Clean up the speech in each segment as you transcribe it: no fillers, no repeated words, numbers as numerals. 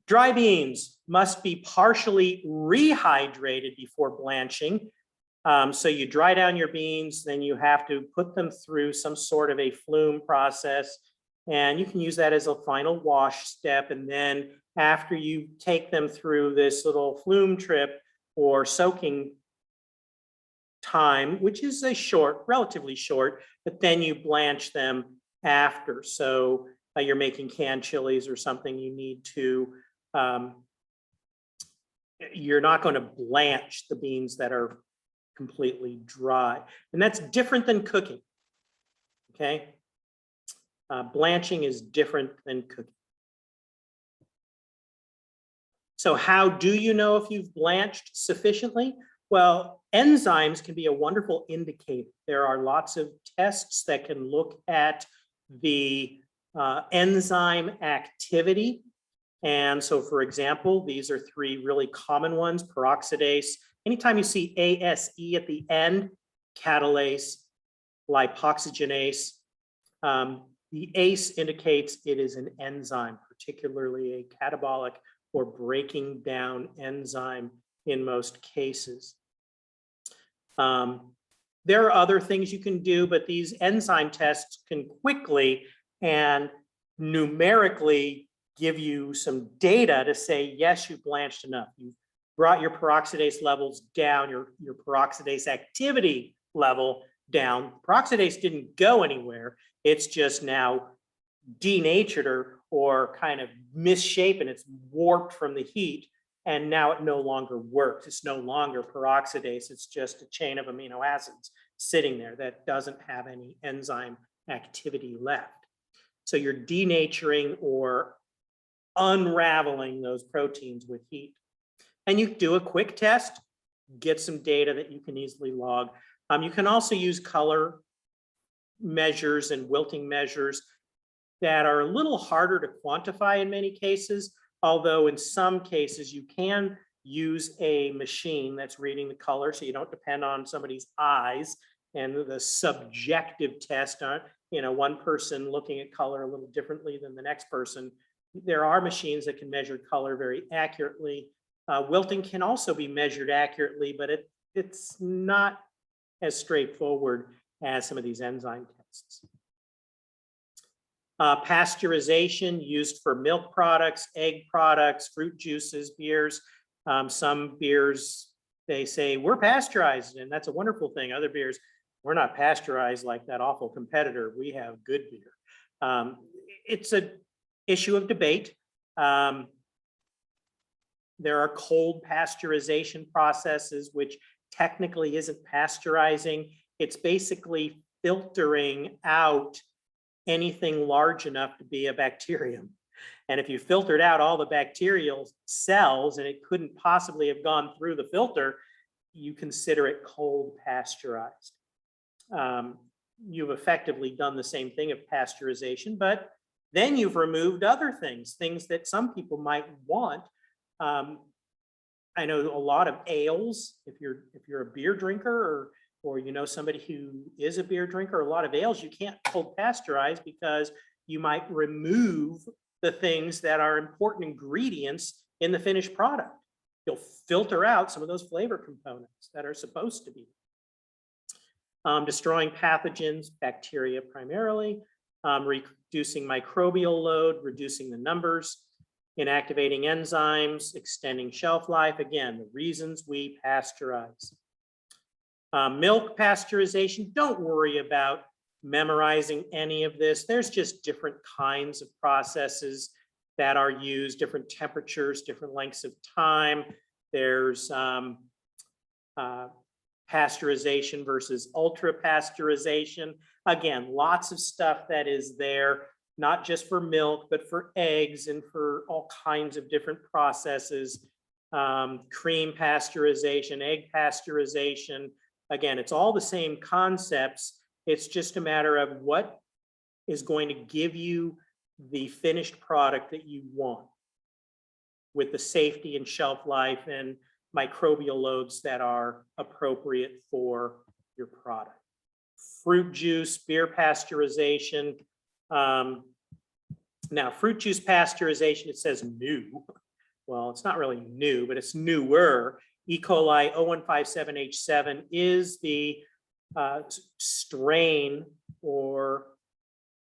Dry beans must be partially rehydrated before blanching. So you dry down your beans, then you have to put them through some sort of a flume process. And you can use that as a final wash step. And then after you take them through this little flume trip or soaking time, which is relatively short, but then you blanch them after. So you're making canned chilies or something, you need to, you're not going to blanch the beans that are completely dry. And that's different than cooking, okay? Blanching is different than cooking. So how do you know if you've blanched sufficiently? Well, enzymes can be a wonderful indicator. There are lots of tests that can look at the enzyme activity. And so, for example, these are three really common ones: peroxidase. Anytime you see ASE at the end, catalase, lipoxygenase. The ACE indicates it is an enzyme, particularly a catabolic or breaking down enzyme in most cases. There are other things you can do, but these enzyme tests can quickly and numerically give you some data to say, yes, you've blanched enough. You've brought your peroxidase levels down, your peroxidase activity level down. Peroxidase didn't go anywhere. It's just now denatured or kind of misshapen. It's warped from the heat, and now it no longer works. It's no longer peroxidase. It's just a chain of amino acids sitting there that doesn't have any enzyme activity left. So you're denaturing or unraveling those proteins with heat. And you do a quick test, get some data that you can easily log. You can also use color measures and wilting measures that are a little harder to quantify in many cases, although in some cases you can use a machine that's reading the color, so you don't depend on somebody's eyes and the subjective test on, one person looking at color a little differently than the next person. There are machines that can measure color very accurately. Wilting can also be measured accurately, but it's not as straightforward as some of these enzyme tests. Pasteurization used for milk products, egg products, fruit juices, beers. Some beers, they say, we're pasteurized, and that's a wonderful thing. Other beers, we're not pasteurized like that awful competitor. We have good beer. It's an issue of debate. There are cold pasteurization processes, which technically isn't pasteurizing. It's basically filtering out anything large enough to be a bacterium. And if you filtered out all the bacterial cells and it couldn't possibly have gone through the filter, you consider it cold pasteurized. You've effectively done the same thing of pasteurization, but then you've removed other things that some people might want. I know a lot of ales, if you're a beer drinker or somebody who is a beer drinker, a lot of ales you can't cold pasteurize because you might remove the things that are important ingredients in the finished product. You'll filter out some of those flavor components that are supposed to be. Destroying pathogens, bacteria primarily, reducing microbial load, reducing the numbers, inactivating enzymes, extending shelf life. Again, the reasons we pasteurize. Milk pasteurization, don't worry about memorizing any of this. There's just different kinds of processes that are used, different temperatures, different lengths of time. There's pasteurization versus ultra pasteurization. Again, lots of stuff that is there, not just for milk, but for eggs and for all kinds of different processes. Cream pasteurization, egg pasteurization. Again, it's all the same concepts. It's just a matter of what is going to give you the finished product that you want with the safety and shelf life and microbial loads that are appropriate for your product. Fruit juice, beer pasteurization. Now, fruit juice pasteurization, it says new. well, it's not really new, but it's newer. E. coli 0157H7 is the strain or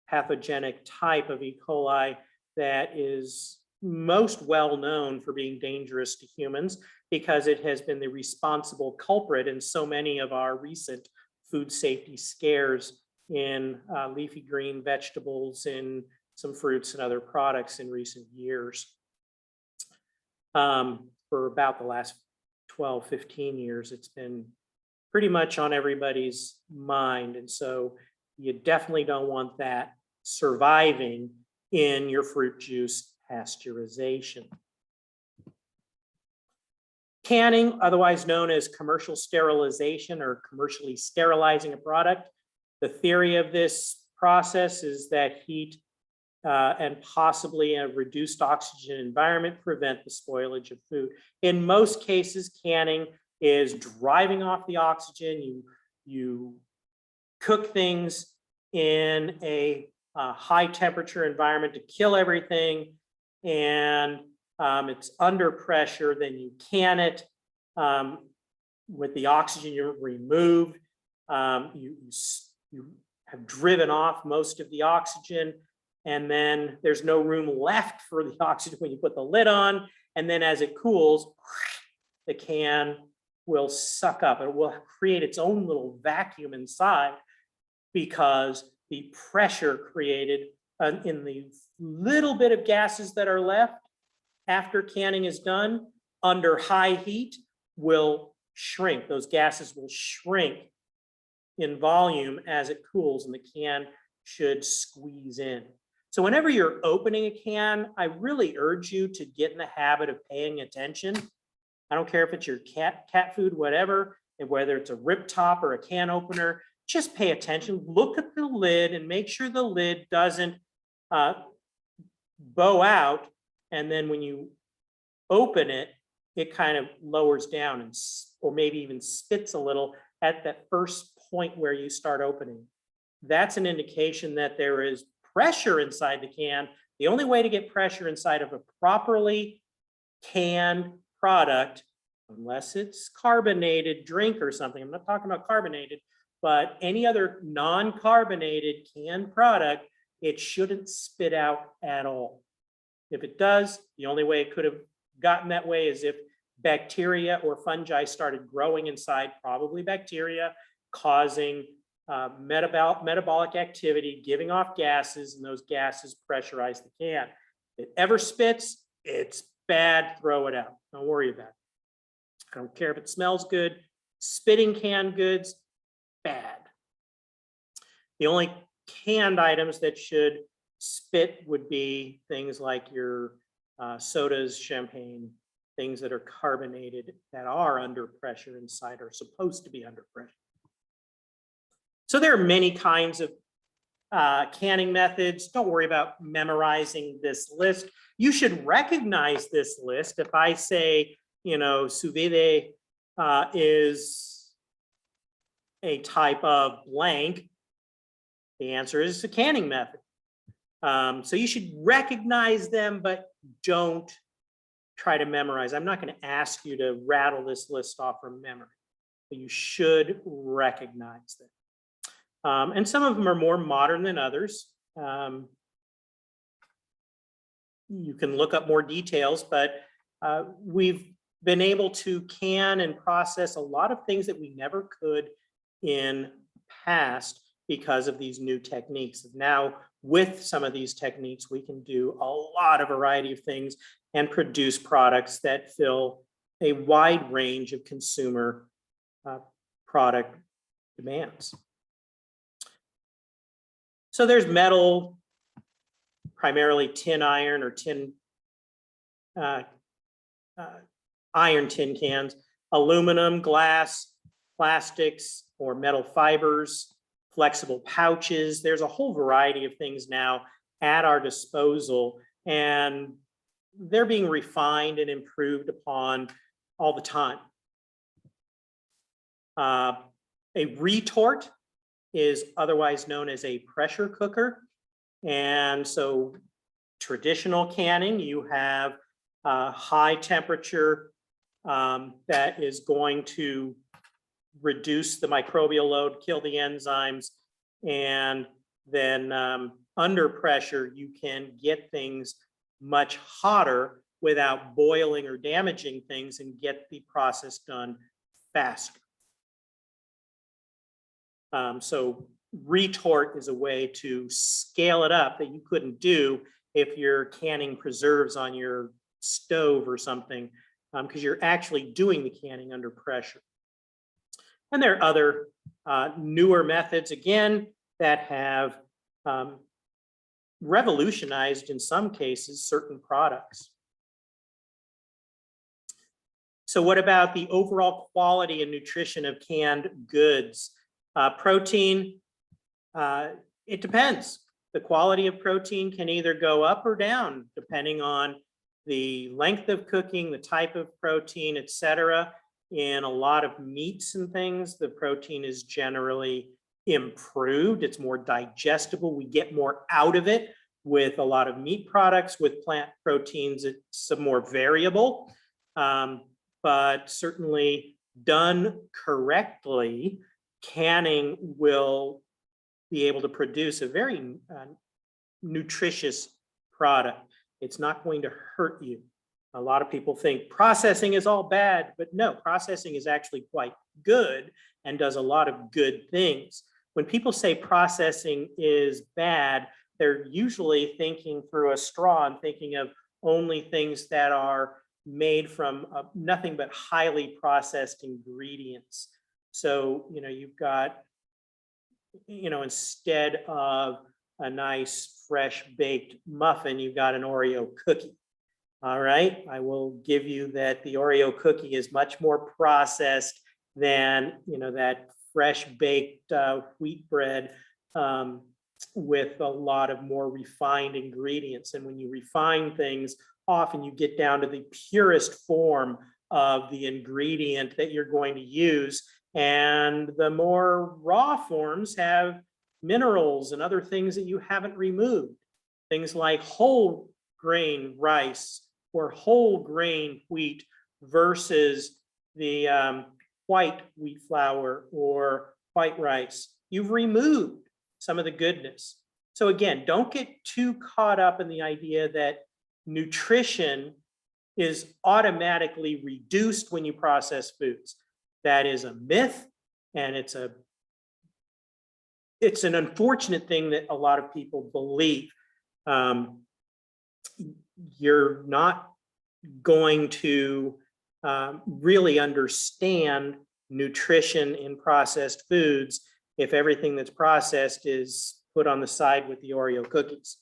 pathogenic type of E. coli that is most well known for being dangerous to humans because it has been the responsible culprit in so many of our recent food safety scares in leafy green vegetables, in some fruits and other products in recent years. For about the last 12, 15 years, it's been pretty much on everybody's mind. And so you definitely don't want that surviving in your fruit juice pasteurization. Canning, otherwise known as commercial sterilization or commercially sterilizing a product. The theory of this process is that heat and possibly a reduced oxygen environment prevent the spoilage of food. In most cases, canning is driving off the oxygen. You cook things in a high temperature environment to kill everything, and it's under pressure. Then you can it with the oxygen removed. You have driven off most of the oxygen, and then there's no room left for the oxygen when you put the lid on. And then as it cools, the can will suck up. It will create its own little vacuum inside because the pressure created in the little bit of gases that are left after canning is done under high heat will shrink. Those gases will shrink in volume as it cools, and the can should squeeze in. So whenever you're opening a can, I really urge you to get in the habit of paying attention. I don't care if it's your cat food, whatever, and whether it's a rip top or a can opener, just pay attention. Look at the lid and make sure the lid doesn't bow out. And then when you open it, it kind of lowers down and, or maybe even spits a little at that first point where you start opening. That's an indication that there is pressure inside the can. The only way to get pressure inside of a properly canned product, unless it's carbonated drink or something, I'm not talking about carbonated, but any other non-carbonated canned product, it shouldn't spit out at all. If it does, the only way it could have gotten that way is if bacteria or fungi started growing inside, probably bacteria, causing metabolic activity, giving off gases, and those gases pressurize the can. If it ever spits, it's bad, throw it out. Don't worry about it. I don't care if it smells good. Spitting canned goods, bad. The only canned items that should spit would be things like your sodas, champagne, things that are carbonated that are under pressure inside, are supposed to be under pressure. So there are many kinds of canning methods. Don't worry about memorizing this list. You should recognize this list. If I say, you know, sous vide is a type of blank, the answer is a canning method. So you should recognize them, but don't try to memorize. I'm not going to ask you to rattle this list off from memory, but you should recognize them. And some of them are more modern than others. You can look up more details, but we've been able to can and process a lot of things that we never could in the past because of these new techniques. Now, with some of these techniques, we can do a lot of variety of things and produce products that fill a wide range of consumer product demands. So there's metal, primarily tin iron or iron tin cans, aluminum, glass, plastics, or metal fibers, flexible pouches. There's a whole variety of things now at our disposal, and they're being refined and improved upon all the time. A retort is otherwise known as a pressure cooker. And so traditional canning, you have high temperature that is going to reduce the microbial load, kill the enzymes, and then under pressure, you can get things much hotter without boiling or damaging things and get the process done faster. So retort is a way to scale it up that you couldn't do if you're canning preserves on your stove or something, because you're actually doing the canning under pressure. And there are other newer methods, again, that have revolutionized, in some cases, certain products. So what about the overall quality and nutrition of canned goods? Protein, it depends. The quality of protein can either go up or down depending on the length of cooking, the type of protein, et cetera. In a lot of meats and things, the protein is generally improved. It's more digestible. We get more out of it. With a lot of meat products, with plant proteins, it's more variable. But certainly done correctly, canning will be able to produce a very nutritious product. It's not going to hurt you. A lot of people think processing is all bad, but no, processing is actually quite good and does a lot of good things. When people say processing is bad, they're usually thinking through a straw and thinking of only things that are made from nothing but highly processed ingredients. So, you've got, instead of a nice fresh baked muffin, you've got an Oreo cookie. All right, I will give you that the Oreo cookie is much more processed than, that fresh baked wheat bread with a lot of more refined ingredients. And when you refine things, often you get down to the purest form of the ingredient that you're going to use. And the more raw forms have minerals and other things that you haven't removed. Things like whole grain rice or whole grain wheat versus the white wheat flour or white rice. You've removed some of the goodness. So again, don't get too caught up in the idea that nutrition is automatically reduced when you process foods. That is a myth, and it's an unfortunate thing that a lot of people believe. You're not going to really understand nutrition in processed foods if everything that's processed is put on the side with the Oreo cookies.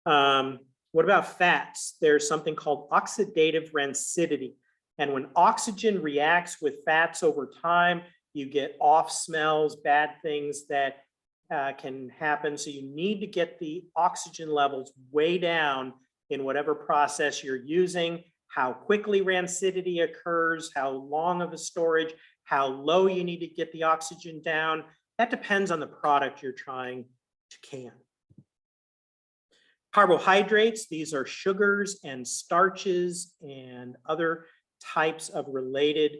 What about fats? There's something called oxidative rancidity. And when oxygen reacts with fats over time, you get off smells, bad things that can happen. So you need to get the oxygen levels way down in whatever process you're using, how quickly rancidity occurs, how long of a storage, how low you need to get the oxygen down. That depends on the product you're trying to can. Carbohydrates, these are sugars and starches and other types of related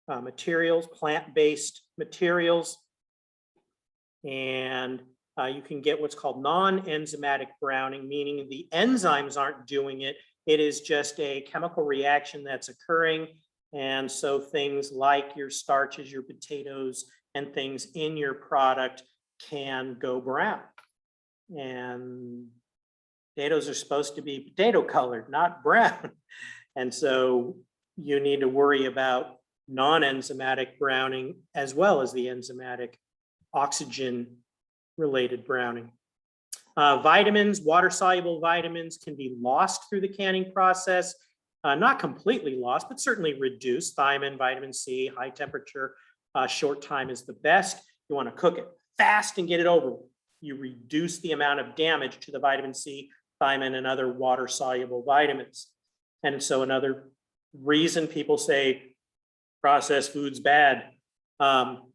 materials, plant-based materials. And you can get what's called non-enzymatic browning, meaning the enzymes aren't doing it. It is just a chemical reaction that's occurring. And so things like your starches, your potatoes, and things in your product can go brown. And potatoes are supposed to be potato colored, not brown. And so you need to worry about non-enzymatic browning as well as the enzymatic oxygen-related browning. Vitamins, water-soluble vitamins can be lost through the canning process. Not completely lost, but certainly reduced. Thiamine, vitamin C, high temperature, short time is the best. You want to cook it fast and get it over with. You reduce the amount of damage to the vitamin C, thiamine, and other water-soluble vitamins. And so another reason people say processed food's bad,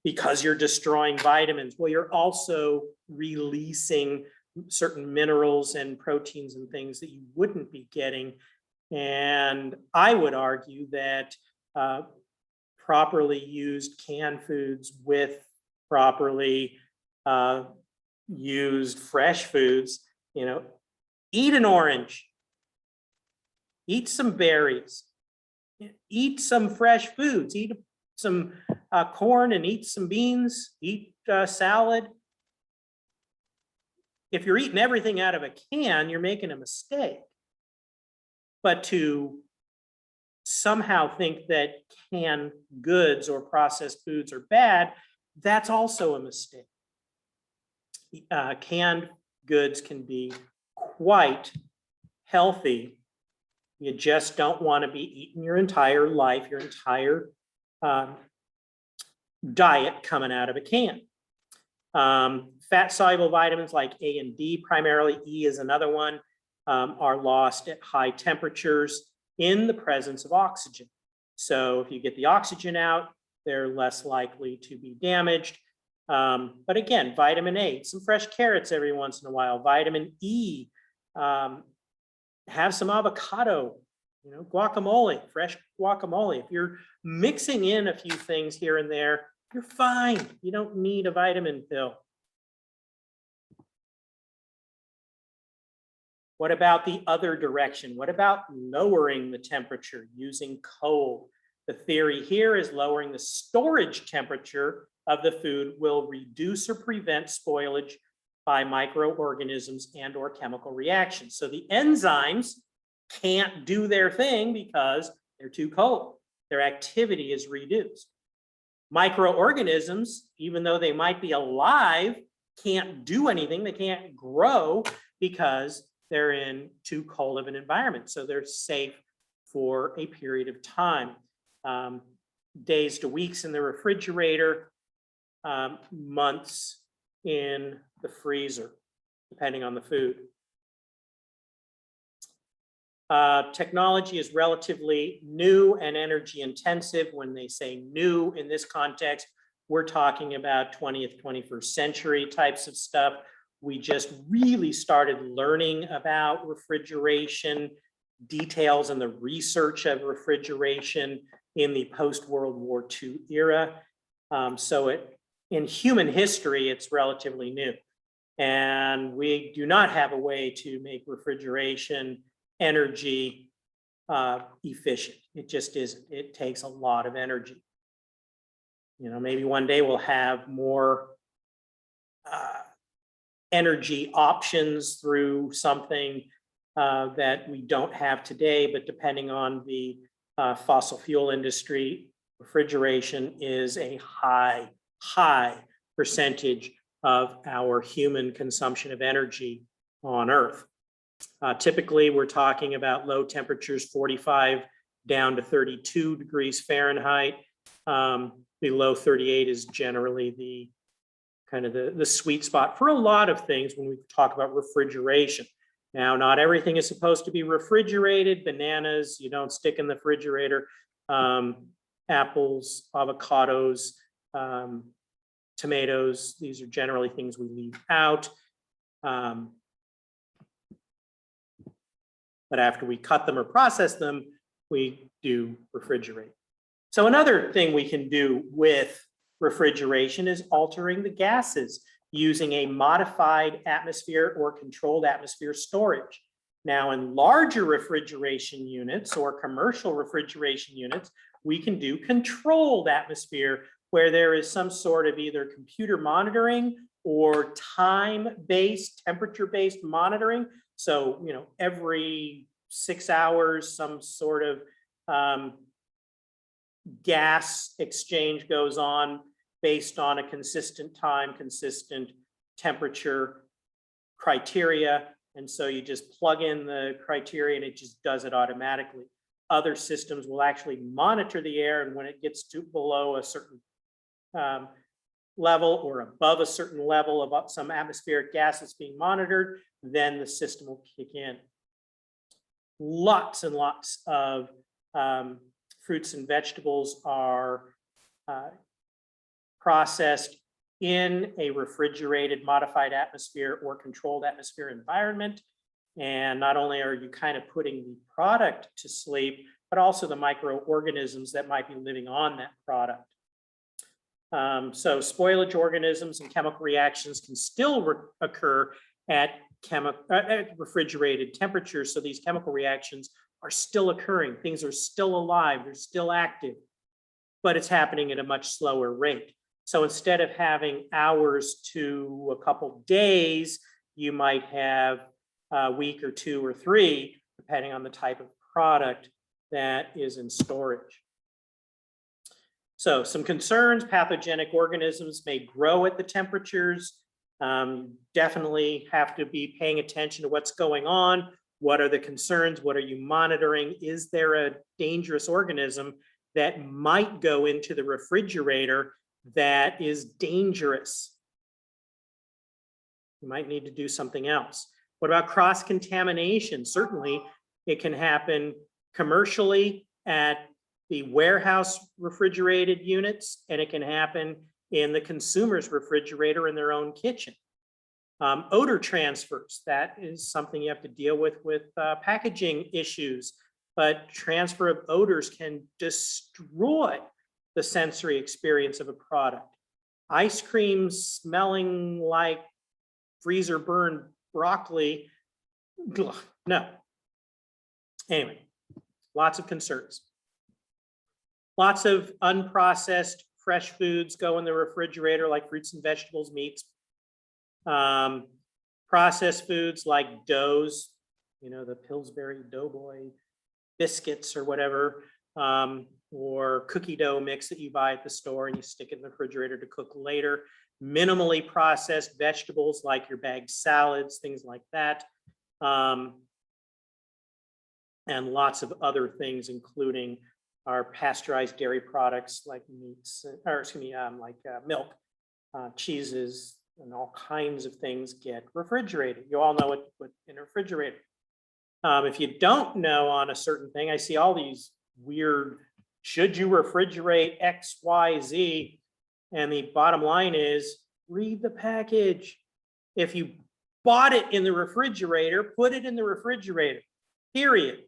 because you're destroying vitamins. Well, you're also releasing certain minerals and proteins and things that you wouldn't be getting And I would argue that properly used canned foods with properly used fresh foods, eat an orange, eat some berries, eat some fresh foods, eat some corn and eat some beans, eat salad. If you're eating everything out of a can, you're making a mistake. But to somehow think that canned goods or processed foods are bad, that's also a mistake. Canned goods can be quite healthy. You just don't want to be eating your entire life, your entire diet coming out of a can. Fat soluble vitamins like A and D, primarily E is another one, are lost at high temperatures in the presence of oxygen. So if you get the oxygen out, they're less likely to be damaged. But again, vitamin A, some fresh carrots every once in a while, vitamin E, have some avocado, guacamole, fresh guacamole. If you're mixing in a few things here and there, you're fine. You don't need a vitamin pill. What about the other direction? What about lowering the temperature using cold? The theory here is lowering the storage temperature of the food will reduce or prevent spoilage by microorganisms and or chemical reactions. So the enzymes can't do their thing because they're too cold. Their activity is reduced. Microorganisms, even though they might be alive, can't do anything. They can't grow because they're in too cold of an environment. So they're safe for a period of time. Days to weeks in the refrigerator, months in the freezer, depending on the food. Technology is relatively new and energy intensive. When they say new in this context, we're talking about 20th, 21st century types of stuff. We just really started learning about refrigeration, details and the research of refrigeration in the post-World War II era. So in human history, it's relatively new. And we do not have a way to make refrigeration energy efficient. It just isn't. It takes a lot of energy. Maybe one day we'll have more energy options through something that we don't have today, but depending on the fossil fuel industry, refrigeration is a high percentage of our human consumption of energy on Earth. Typically, we're talking about low temperatures, 45 down to 32 degrees Fahrenheit. Below 38 is generally the kind of the sweet spot for a lot of things when we talk about refrigeration. Now, not everything is supposed to be refrigerated. Bananas, you don't stick in the refrigerator. Apples, avocados, tomatoes, these are generally things we leave out. But after we cut them or process them, we do refrigerate. So another thing we can do with refrigeration is altering the gases using a modified atmosphere or controlled atmosphere storage. Now, in larger refrigeration units or commercial refrigeration units, we can do controlled atmosphere where there is some sort of either computer monitoring or time-based, temperature-based monitoring. So, every 6 hours, some sort of gas exchange goes on based on a consistent time, consistent temperature criteria. And so you just plug in the criteria and it just does it automatically. Other systems will actually monitor the air, and when it gets to below a certain level or above a certain level of some atmospheric gas that's being monitored, then the system will kick in. Lots and lots of fruits and vegetables are processed in a refrigerated, modified atmosphere or controlled atmosphere environment. And not only are you kind of putting the product to sleep, but also the microorganisms that might be living on that product. So spoilage organisms and chemical reactions can still occur at refrigerated temperatures. So these chemical reactions are still occurring. Things are still alive. They're still active, but it's happening at a much slower rate. So instead of having hours to a couple days, you might have a week or 2 or 3, depending on the type of product that is in storage. So some concerns: pathogenic organisms may grow at the temperatures. Definitely have to be paying attention to what's going on. What are the concerns? What are you monitoring? Is there a dangerous organism that might go into the refrigerator that is dangerous? You might need to do something else. What about cross-contamination? Certainly, it can happen commercially at the warehouse refrigerated units, and it can happen in the consumer's refrigerator in their own kitchen. Odor transfers, that is something you have to deal with packaging issues, but transfer of odors can destroy the sensory experience of a product. Ice cream smelling like freezer burned broccoli, no. Anyway, lots of concerns. Lots of unprocessed fresh foods go in the refrigerator, like fruits and vegetables, meats. Processed foods like doughs, the Pillsbury Doughboy biscuits or whatever, or cookie dough mix that you buy at the store and you stick it in the refrigerator to cook later. Minimally processed vegetables like your bagged salads, things like that. And lots of other things, including our pasteurized dairy products like meats, or excuse me, like milk, cheeses, and all kinds of things get refrigerated. You all know what to put in a refrigerator. If you don't know on a certain thing, I see all these weird, should you refrigerate X, Y, Z? And the bottom line is, read the package. If you bought it in the refrigerator, put it in the refrigerator, period.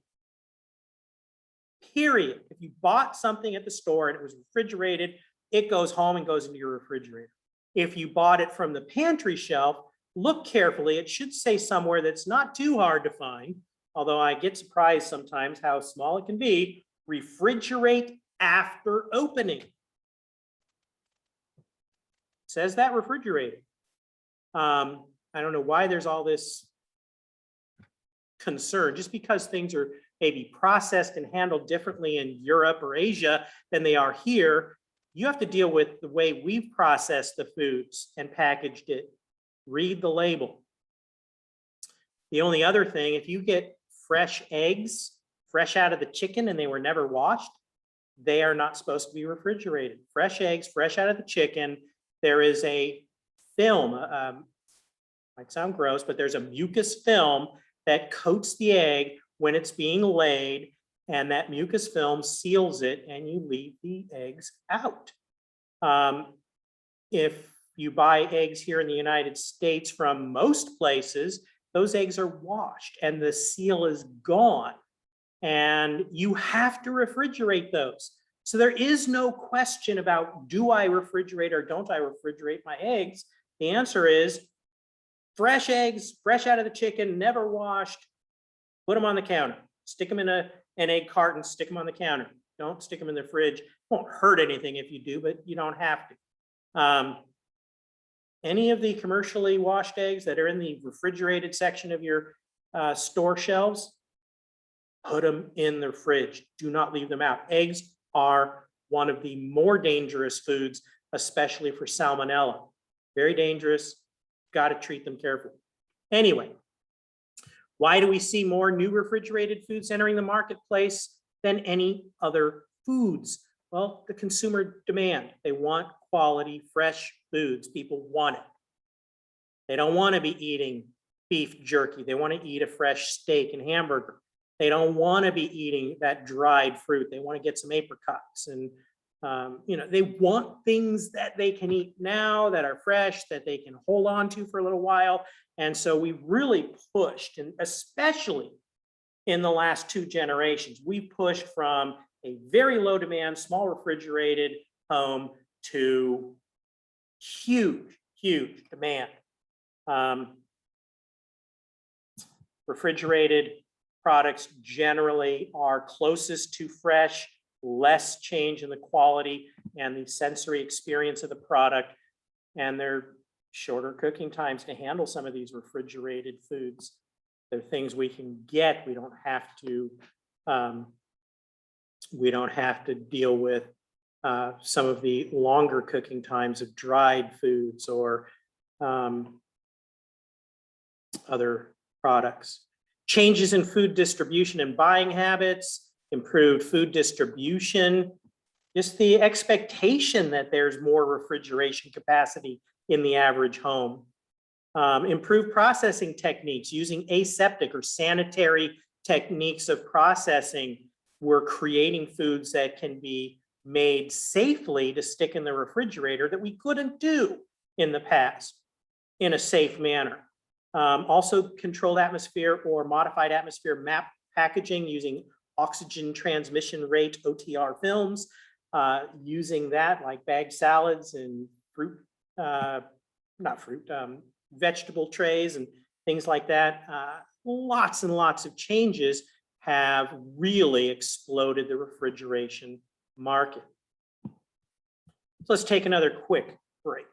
Period. If you bought something at the store and it was refrigerated, it goes home and goes into your refrigerator. If you bought it from the pantry shelf, look carefully. It should say somewhere that's not too hard to find, although I get surprised sometimes how small it can be. Refrigerate after opening. It says that refrigerated. I don't know why there's all this concern. Just because things are maybe processed and handled differently in Europe or Asia than they are here, you have to deal with the way we've processed the foods and packaged it. Read the label. The only other thing, if you get fresh eggs, fresh out of the chicken, and they were never washed, they are not supposed to be refrigerated. Fresh eggs, fresh out of the chicken, there is a film, might sound gross, but there's a mucus film that coats the egg when it's being laid, and that mucus film seals it, and you leave the eggs out. If you buy eggs here in the United States from most places, those eggs are washed and the seal is gone, and you have to refrigerate those. So there is no question about, do I refrigerate or don't I refrigerate my eggs? The answer is fresh eggs, fresh out of the chicken, never washed, put them on the counter. Stick them in an egg carton, stick them on the counter. Don't stick them in the fridge. It won't hurt anything if you do, but you don't have to. Any of the commercially washed eggs that are in the refrigerated section of your store shelves, put them in the fridge. Do not leave them out. Eggs are one of the more dangerous foods, especially for salmonella. Very dangerous. Got to treat them carefully. Anyway, why do we see more new refrigerated foods entering the marketplace than any other foods? Well, the consumer demand. They want quality, fresh foods. People want it. They don't want to be eating beef jerky. They want to eat a fresh steak and hamburger. They don't want to be eating that dried fruit. They want to get some apricots and They want things that they can eat now, that are fresh, that they can hold on to for a little while. And so we really pushed, and especially in the last 2 generations, we pushed from a very low demand, small refrigerated home to huge, huge demand. Refrigerated products generally are closest to fresh, less change in the quality and the sensory experience of the product, and they're shorter cooking times to handle some of these refrigerated foods. They're things we can get. We don't have to deal with some of the longer cooking times of dried foods or other products. Changes in food distribution and buying habits, improved food distribution, just the expectation that there's more refrigeration capacity in the average home. Improved processing techniques using aseptic or sanitary techniques of processing. We're creating foods that can be made safely to stick in the refrigerator that we couldn't do in the past in a safe manner. Also controlled atmosphere or modified atmosphere map packaging using oxygen transmission rate OTR films, using that like bag salads and vegetable trays and things like that. Lots and lots of changes have really exploded the refrigeration market. So let's take another quick break.